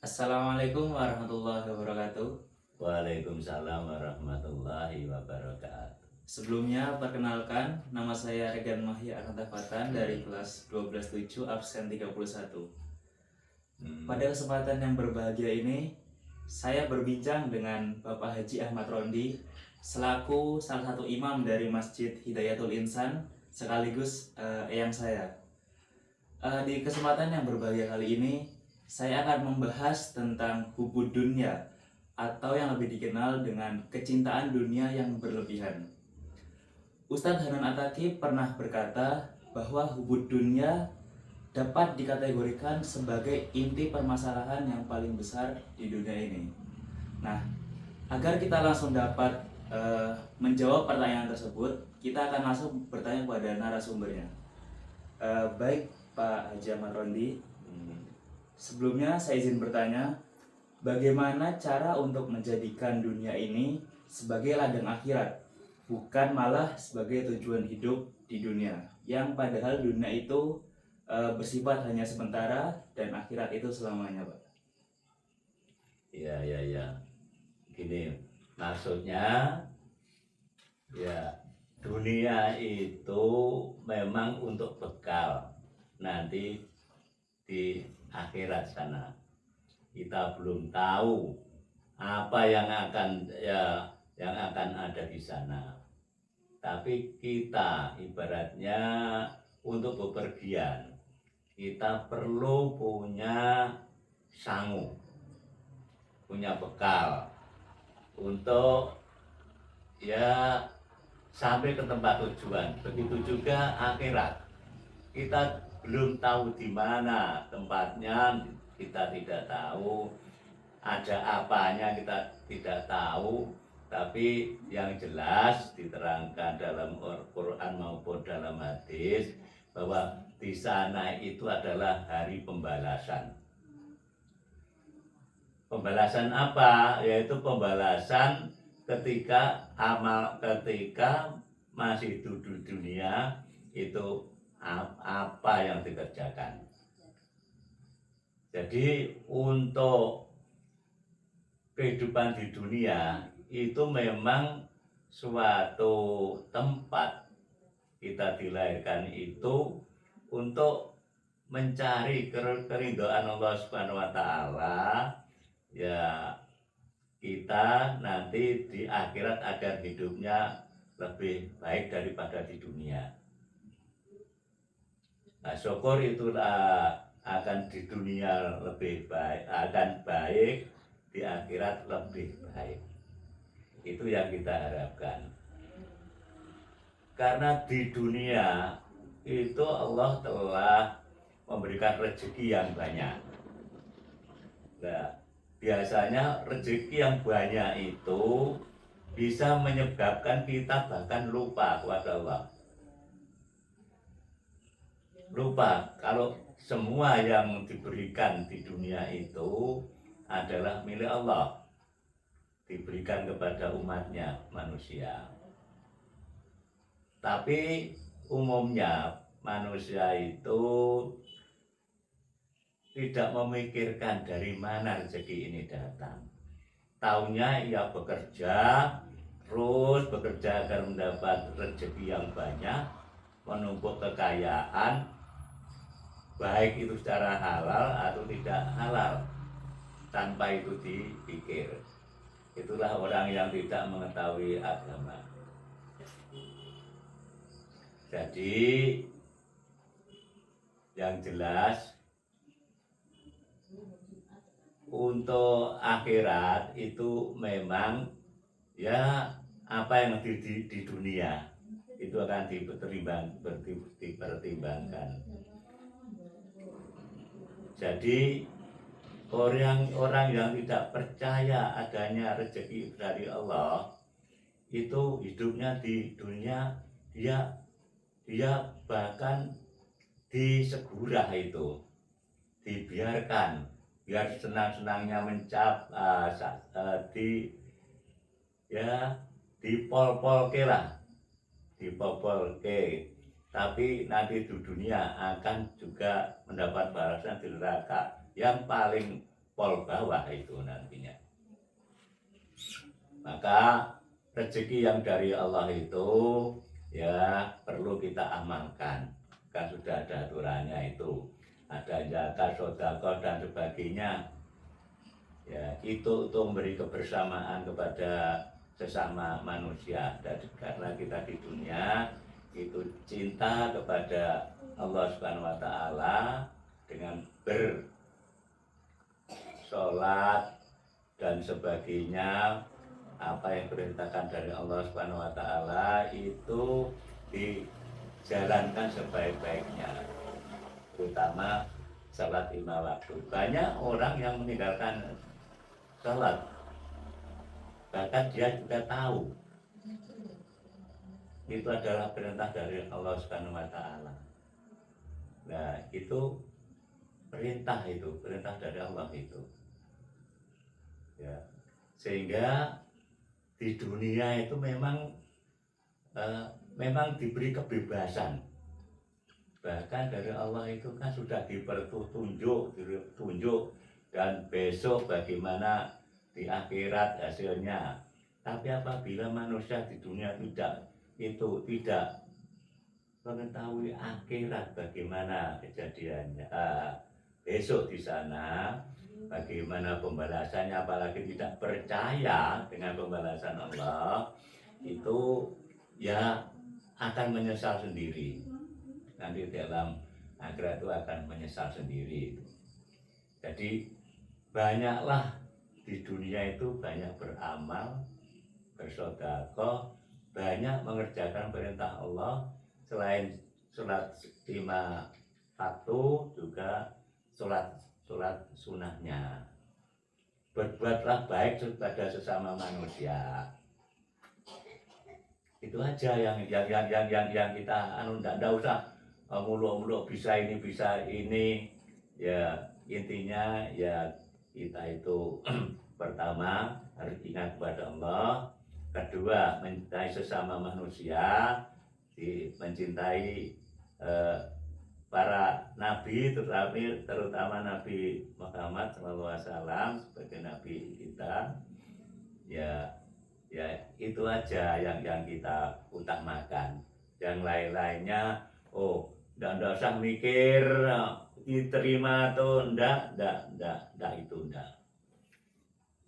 Assalamualaikum warahmatullahi wabarakatuh. Waalaikumsalam warahmatullahi wabarakatuh. Sebelumnya perkenalkan, nama saya Regan Mahya Anantafatan dari kelas 12-7 absen 31. Pada kesempatan yang berbahagia ini, saya berbincang dengan Bapak Haji Ahmad Rondi selaku salah satu imam dari Masjid Hidayatul Insan sekaligus eyang saya. Di kesempatan yang berbahagia kali ini, saya akan membahas tentang hubud dunia atau yang lebih dikenal dengan kecintaan dunia yang berlebihan. Ustadz Hanan Ataki pernah berkata bahwa hubud dunia dapat dikategorikan sebagai inti permasalahan yang paling besar di dunia ini. Nah, agar kita langsung dapat menjawab pertanyaan tersebut, kita akan langsung bertanya kepada narasumbernya. Baik Pak Haji Ahmad Rondi, sebelumnya saya izin bertanya, bagaimana cara untuk menjadikan dunia ini sebagai ladang akhirat, bukan malah sebagai tujuan hidup di dunia, yang padahal dunia itu bersifat hanya sementara dan akhirat itu selamanya, Pak? Ya. Gini, maksudnya ya dunia itu memang untuk bekal nanti di akhirat sana. Kita belum tahu apa yang akan ada di sana. Tapi kita ibaratnya untuk bepergian, kita perlu punya sangu, punya bekal untuk ya sampai ke tempat tujuan. Begitu juga akhirat, kita belum tahu di mana tempatnya, kita tidak tahu ada apanya, kita tidak tahu. Tapi yang jelas diterangkan dalam Al-Quran maupun dalam hadis bahwa di sana itu adalah hari pembalasan. Pembalasan apa? Yaitu pembalasan ketika masih duduk dunia itu apa yang dikerjakan. Jadi untuk kehidupan di dunia itu memang suatu tempat kita dilahirkan itu untuk mencari keridhaan Allah Subhanahu wa taala. Ya, kita nanti di akhirat agar hidupnya lebih baik daripada di dunia. Nah, syukur itulah akan di dunia lebih baik, akan baik, di akhirat lebih baik. Itu yang kita harapkan. Karena di dunia itu Allah telah memberikan rezeki yang banyak. Nah, biasanya rezeki yang banyak itu bisa menyebabkan kita bahkan lupa kepada Allah. Lupa kalau semua yang diberikan di dunia itu adalah milik Allah, diberikan kepada umatnya manusia. Tapi umumnya manusia itu tidak memikirkan dari mana rezeki ini datang. Taunya ia bekerja, terus bekerja agar mendapat rezeki yang banyak, menumpuk kekayaan, baik itu secara halal atau tidak halal, tanpa itu dipikir. Itulah orang yang tidak mengetahui agama. Jadi yang jelas untuk akhirat itu memang ya apa yang di dunia itu akan dipertimbangkan. Jadi orang-orang yang tidak percaya adanya rezeki dari Allah itu hidupnya di dunia dia bahkan disegurah itu, dibiarkan biar senang-senangnya dipol-polke lah, dipol-polke. Tapi nanti di dunia akan juga mendapat balasan di neraka yang paling pol bawah itu nantinya. Maka rezeki yang dari Allah itu ya perlu kita amalkan. Kan sudah ada aturannya itu. Ada zakat, sedekah dan sebagainya. Ya, itu untuk memberi kebersamaan kepada sesama manusia. Dan karena kita di dunia itu cinta kepada Allah Subhanahu wa taala dengan bersolat dan sebagainya, apa yang diperintahkan dari Allah Subhanahu wa taala itu dijalankan sebaik-baiknya, terutama salat 5 waktu. Banyak orang yang meninggalkan salat, bahkan dia juga tahu itu adalah perintah dari Allah Subhanahu wa taala. Nah, itu perintah dari Allah itu. Ya. Sehingga di dunia itu memang diberi kebebasan. Bahkan dari Allah itu kan sudah ditunjuk dan besok bagaimana di akhirat hasilnya. Tapi apabila manusia di dunia tidak mengetahui akhirat bagaimana kejadiannya, besok di sana bagaimana pembalasannya, apalagi tidak percaya dengan pembalasan Allah, itu ya akan menyesal sendiri. Nanti dalam akhirat itu akan menyesal sendiri. Jadi banyaklah di dunia itu banyak beramal, bersedekah, banyak mengerjakan perintah Allah. Selain sholat 5 waktu juga sholat sunahnya. Berbuatlah baik kepada sesama manusia. Itu aja yang kita tidak usah muluk-muluk bisa ini ya. Intinya ya kita itu pertama harus ingat kepada Allah, kedua mencintai sesama manusia, mencintai para nabi, terutama Nabi Muhammad SAW sebagai nabi kita. Ya itu aja yang kita utamakan. Yang lain-lainnya enggak usah mikir diterima atau enggak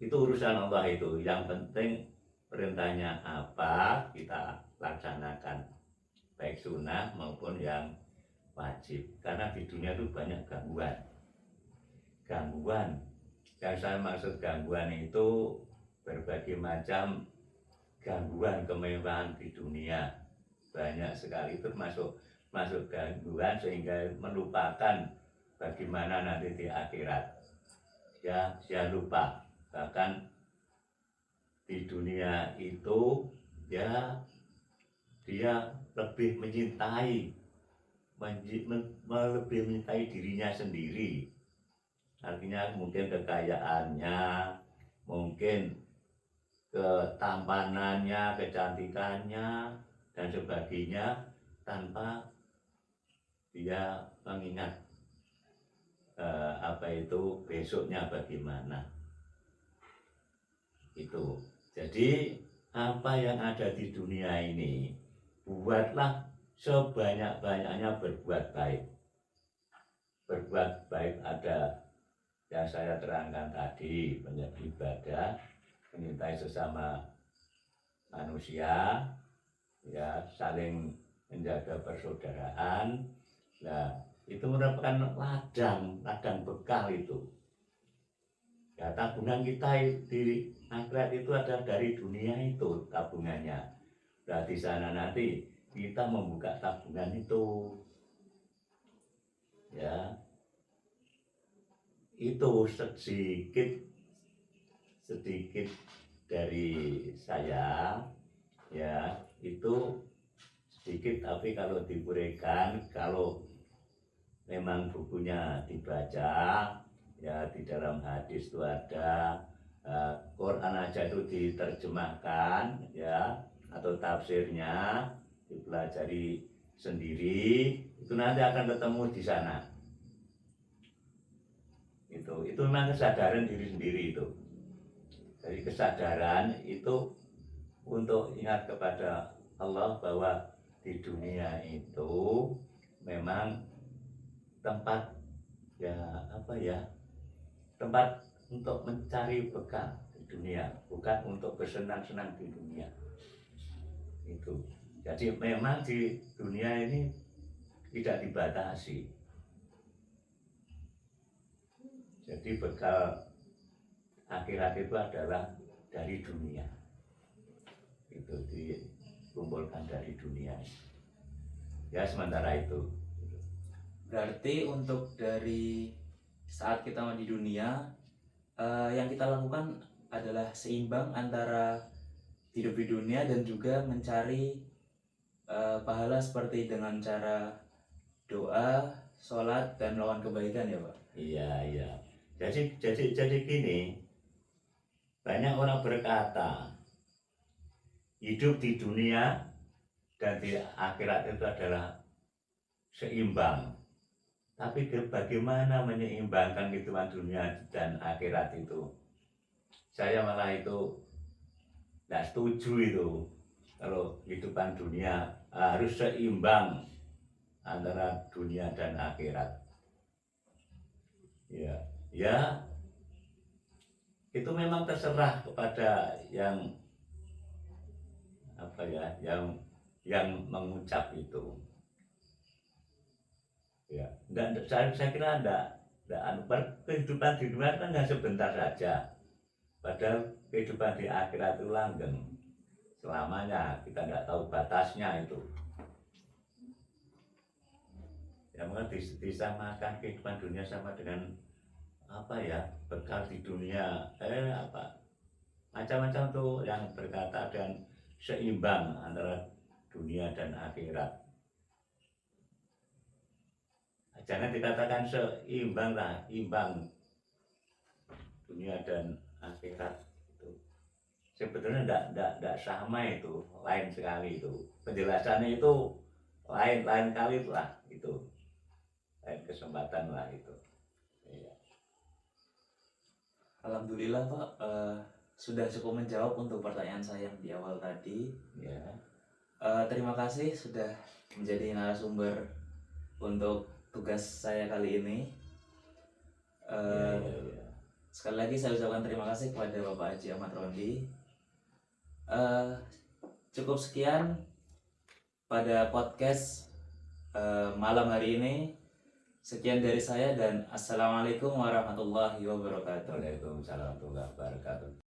itu urusan Allah itu. Yang penting perintahnya apa kita laksanakan, baik sunnah maupun yang wajib. Karena di dunia itu banyak gangguan. Yang saya maksud gangguan itu berbagai macam gangguan kemewahan di dunia. Banyak sekali itu masuk gangguan sehingga melupakan bagaimana nanti di akhirat. Ya, jangan lupa. Bahkan di dunia itu ya dia lebih mencintai dirinya sendiri. Artinya mungkin kekayaannya, mungkin ketampanannya, kecantikannya dan sebagainya, tanpa dia mengingat besoknya bagaimana. Itu. Jadi apa yang ada di dunia ini, buatlah sebanyak-banyaknya berbuat baik. Berbuat baik ada yang saya terangkan tadi, menjadi ibadah, mencintai sesama manusia, ya saling menjaga persaudaraan. Nah, itu merupakan ladang bekal itu. Ya, tabungan kita di akhirat itu ada dari dunia itu tabungannya. Nah, di sana nanti kita membuka tabungan itu. Ya. Itu sedikit dari saya, ya, itu sedikit, tapi kalau diberikan, kalau memang bukunya dibaca, ya di dalam hadis itu ada, Quran aja itu diterjemahkan, ya, atau tafsirnya dipelajari sendiri, itu nanti akan ketemu di sana. Itu itu memang kesadaran diri sendiri itu. Jadi kesadaran itu untuk ingat kepada Allah bahwa di dunia itu memang tempat ya apa ya, tempat untuk mencari bekal di dunia, bukan untuk bersenang-senang di dunia itu. Jadi memang di dunia ini tidak dibatasi. Jadi bekal akhirat itu adalah dari dunia, itu dikumpulkan dari dunia ya sementara itu. Berarti untuk dari saat kita di dunia, yang kita lakukan adalah seimbang antara hidup di dunia dan juga mencari pahala seperti dengan cara doa, sholat, dan melakukan kebaikan ya Pak? Iya. Jadi gini, banyak orang berkata hidup di dunia dan di akhirat itu adalah seimbang. Tapi bagaimana menyeimbangkan kehidupan dunia dan akhirat itu? Saya malah itu tidak setuju itu. Kalau kehidupan dunia harus seimbang antara dunia dan akhirat. Ya, itu memang terserah kepada yang apa ya, yang mengucap itu. Ya, saya kira enggak kehidupan di dunia kan hanya sebentar saja. Padahal kehidupan di akhirat itu langgeng selamanya, kita enggak tahu batasnya itu. Ya maka disamakan kehidupan dunia sama dengan apa ya, bekal di dunia macam-macam tuh yang berkata dan seimbang antara dunia dan akhirat. Jangan dikatakan seimbang lah, imbang dunia dan akhirat itu. Sebetulnya tidak sama itu, lain sekali itu. Penjelasannya itu lain kali lah itu. Lain kesempatan lah itu. Iya. Alhamdulillah Pak, sudah cukup menjawab untuk pertanyaan saya yang di awal tadi. Ya. Terima kasih sudah menjadi narasumber untuk tugas saya kali ini. Sekali lagi saya ucapkan terima kasih kepada Bapak Haji Ahmad Rondi. Cukup sekian pada podcast malam hari ini. Sekian dari saya dan assalamualaikum warahmatullahi wabarakatuh. Waalaikumsalam warahmatullahi wabarakatuh.